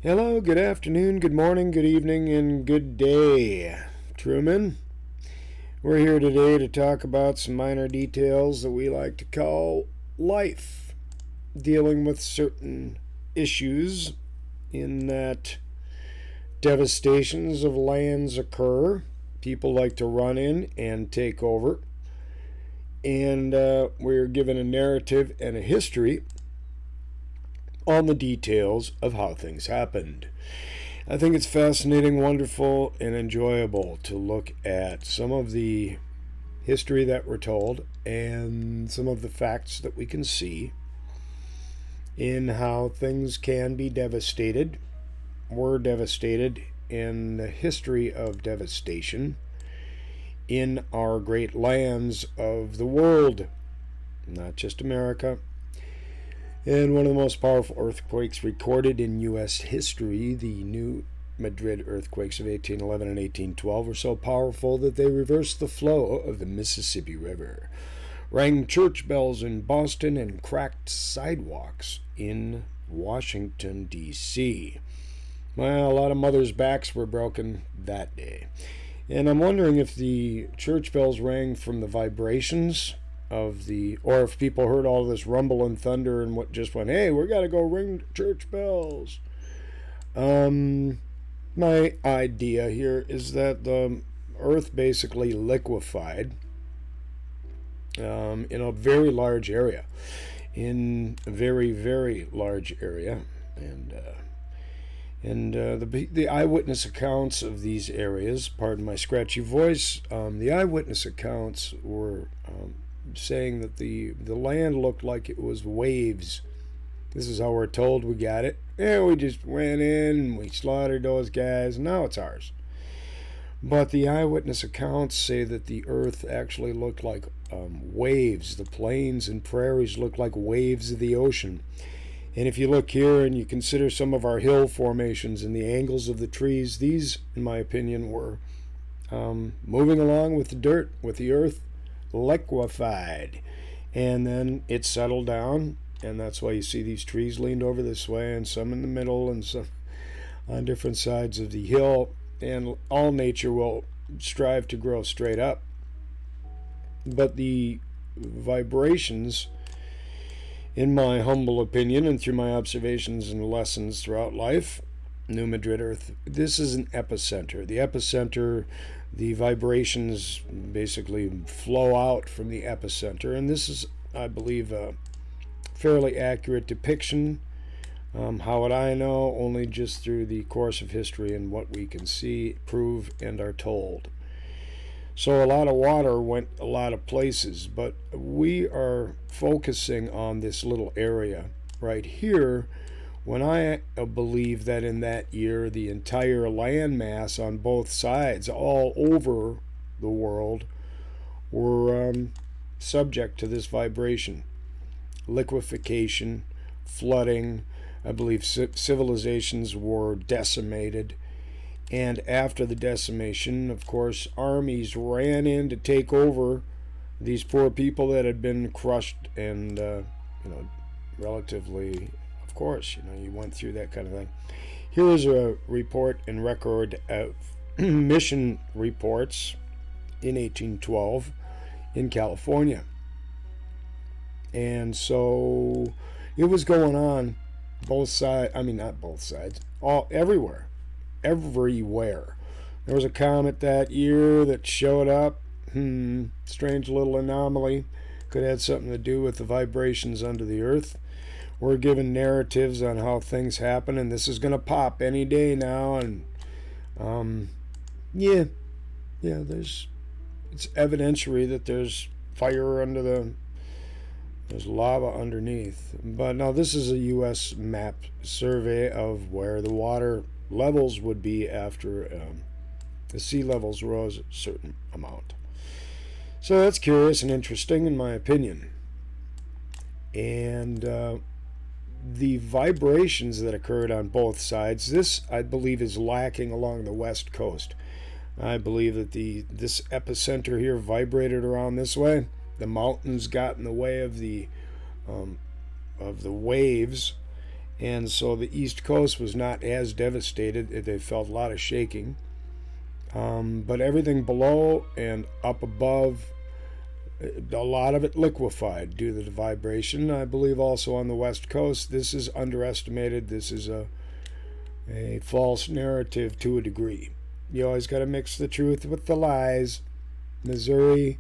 Hello, good afternoon, good morning, good evening, and good day, Truman. We're here today to talk about some minor details that we like to call life, dealing with certain issues in that devastations of lands occur. People like to run in and take over, and we're given a narrative and a history on the details of how things happened. I think it's fascinating, wonderful, and enjoyable to look at some of the history that we're told and some of the facts that we can see in how things can be devastated, were devastated, in the history of devastation in our great lands of the world, not just America. And one of the most powerful earthquakes recorded in U.S. history, the New Madrid earthquakes of 1811 and 1812, were so powerful that they reversed the flow of the Mississippi River, rang church bells in Boston, and cracked sidewalks in Washington, D.C. Well, a lot of mothers' backs were broken that day. And I'm wondering if the church bells rang from the vibrations of the, or if people heard all this rumble and thunder and what just went, hey, we got to go ring church bells. My idea here is that the earth basically liquefied in a very large area, in a very, very large area. And the eyewitness accounts of these areas, pardon my scratchy voice, the eyewitness accounts were saying that the land looked like it was waves. This is how we're told we got it. Yeah, we just went in and we slaughtered those guys, and now it's ours. But the eyewitness accounts say that the earth actually looked like waves. The plains and prairies looked like waves of the ocean. And if you look here and you consider some of our hill formations and the angles of the trees, these, in my opinion, were moving along with the dirt, with the earth liquefied. And then it settled down, and that's why you see these trees leaned over this way and some in the middle and some on different sides of the hill. And all nature will strive to grow straight up. But the vibrations, in my humble opinion and through my observations and lessons throughout life, New Madrid Earth, this is an epicenter. The epicenter, the vibrations basically flow out from the epicenter, and this is, I believe, a fairly accurate depiction. How would I know? Only just through the course of history and what we can see, prove, and are told. So a lot of water went a lot of places, but we are focusing on this little area right here, when I believe that in that year the entire land mass on both sides, all over the world, were subject to this vibration. Liquefaction, flooding, I believe civilizations were decimated. And after the decimation, of course, armies ran in to take over these poor people that had been crushed and, relatively, of course, you went through that kind of thing. Here is a report and record of mission reports in 1812 in California. And so it was going on both sides, not both sides, everywhere. There was a comet that year that showed up. Strange little anomaly. Could have had something to do with the vibrations under the earth. We're given narratives on how things happen, and this is going to pop any day now. And it's evidentiary that there's fire there's lava underneath. But now this is a U.S. map survey of where the water levels would be after the sea levels rose a certain amount. So that's curious and interesting in my opinion. And the vibrations that occurred on both sides, this I believe is lacking along the west coast. I believe that this epicenter here vibrated around this way. The mountains got in the way of the waves, and so the East Coast was not as devastated. They felt a lot of shaking. But everything below and up above, a lot of it liquefied due to the vibration. I believe also on the West Coast, this is underestimated. This is a false narrative to a degree. You always got to mix the truth with the lies. Missouri,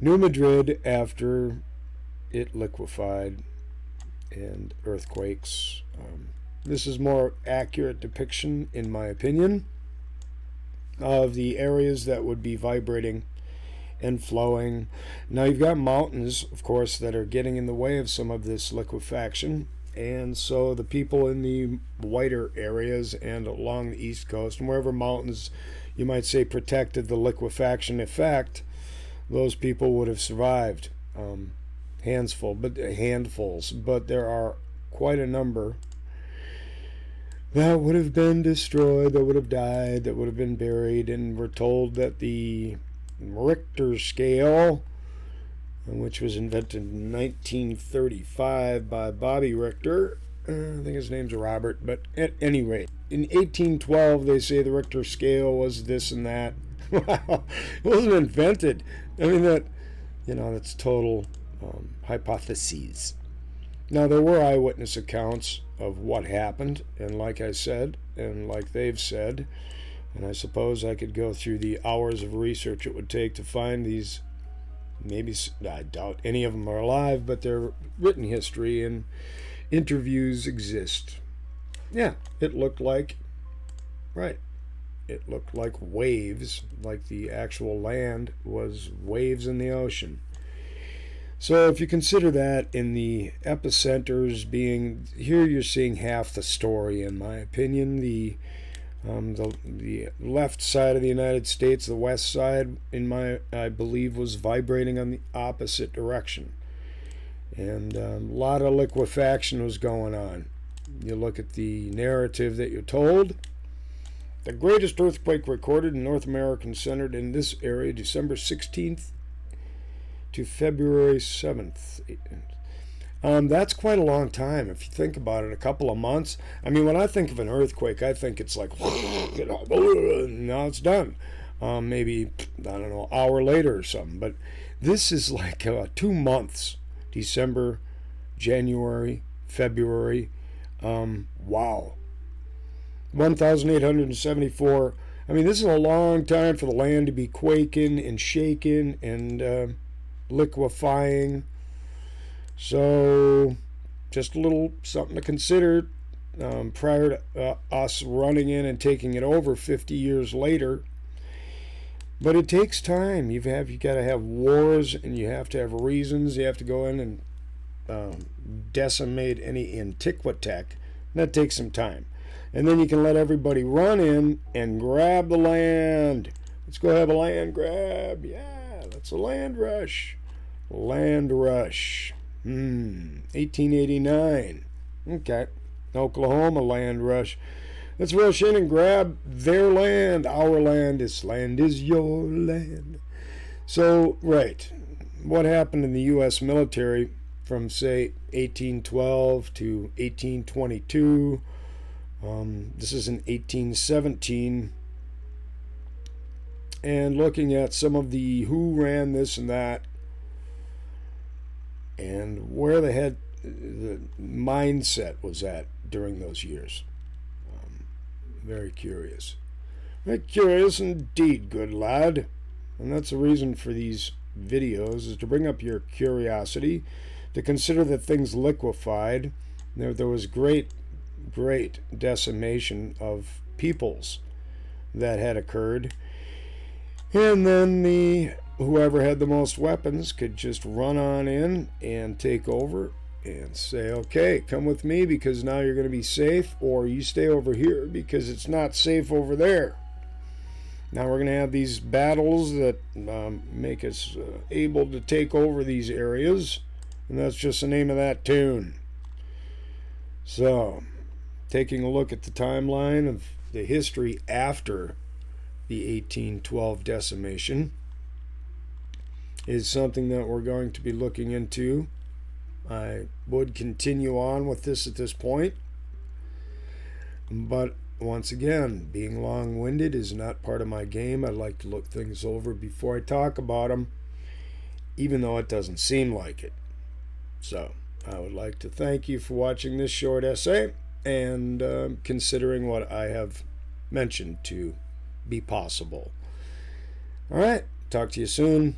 New Madrid, after it liquefied and earthquakes. This is more accurate depiction, in my opinion, of the areas that would be vibrating and flowing. Now you've got mountains, of course, that are getting in the way of some of this liquefaction, and so the people in the whiter areas and along the East Coast and wherever mountains you might say protected the liquefaction effect, those people would have survived. Handfuls, but there are quite a number that would have been destroyed, that would have died, that would have been buried. And we're told that the Richter scale, which was invented in 1935 by Bobby Richter, I think his name's Robert, but at any rate, in 1812 they say the Richter scale was this and that. Well, it wasn't invented. I mean, that's total hypotheses. Now, there were eyewitness accounts of what happened, and like I said, and like they've said, and I suppose I could go through the hours of research it would take to find these. Maybe, I doubt any of them are alive, but their written history and interviews exist. Yeah, it looked like waves, like the actual land was waves in the ocean. So if you consider that in the epicenters being, here you're seeing half the story, in my opinion. The left side of the United States, the west side, I believe, was vibrating on the opposite direction. And a lot of liquefaction was going on. You look at the narrative that you're told. The greatest earthquake recorded in North America centered in this area, December 16th to February 7th. That's quite a long time if you think about it, a couple of months. I mean, when I think of an earthquake, I think it's like, now it's done. Maybe, I don't know, an hour later or something. But this is like 2 months, December, January, February. Wow. 1,874. I mean, this is a long time for the land to be quaking and shaking and liquefying. So, just a little something to consider prior to us running in and taking it over 50 years later. But it takes time. You got to have wars, and you have to have reasons. You have to go in and decimate any Antiquatech. That takes some time. And then you can let everybody run in and grab the land. Let's go have a land grab. Yeah, that's a land rush. Land rush. 1889. Okay. Oklahoma land rush. Let's rush in and grab their land. Our land. This land is your land. So, right. What happened in the U.S. military from, say, 1812 to 1822? This is in 1817. And looking at some of the who ran this and that, and where the mindset was at during those years. Very curious. Very curious indeed, good lad. And that's the reason for these videos, is to bring up your curiosity, to consider that things liquefied. There was great decimation of peoples that had occurred. And then whoever had the most weapons could just run on in and take over and say, okay, come with me because now you're going to be safe, or you stay over here because it's not safe over there. Now we're going to have these battles that make us able to take over these areas, and that's just the name of that tune. So, taking a look at the timeline of the history after the 1812 decimation is something that we're going to be looking into. I would continue on with this at this point, But once again, being long-winded is not part of my game. I like to look things over before I talk about them, even though it doesn't seem like it. So, I would like to thank you for watching this short essay and considering what I have mentioned to be possible. All right, talk to you soon,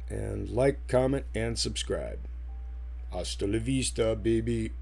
and like, comment, and subscribe. Hasta la vista, baby.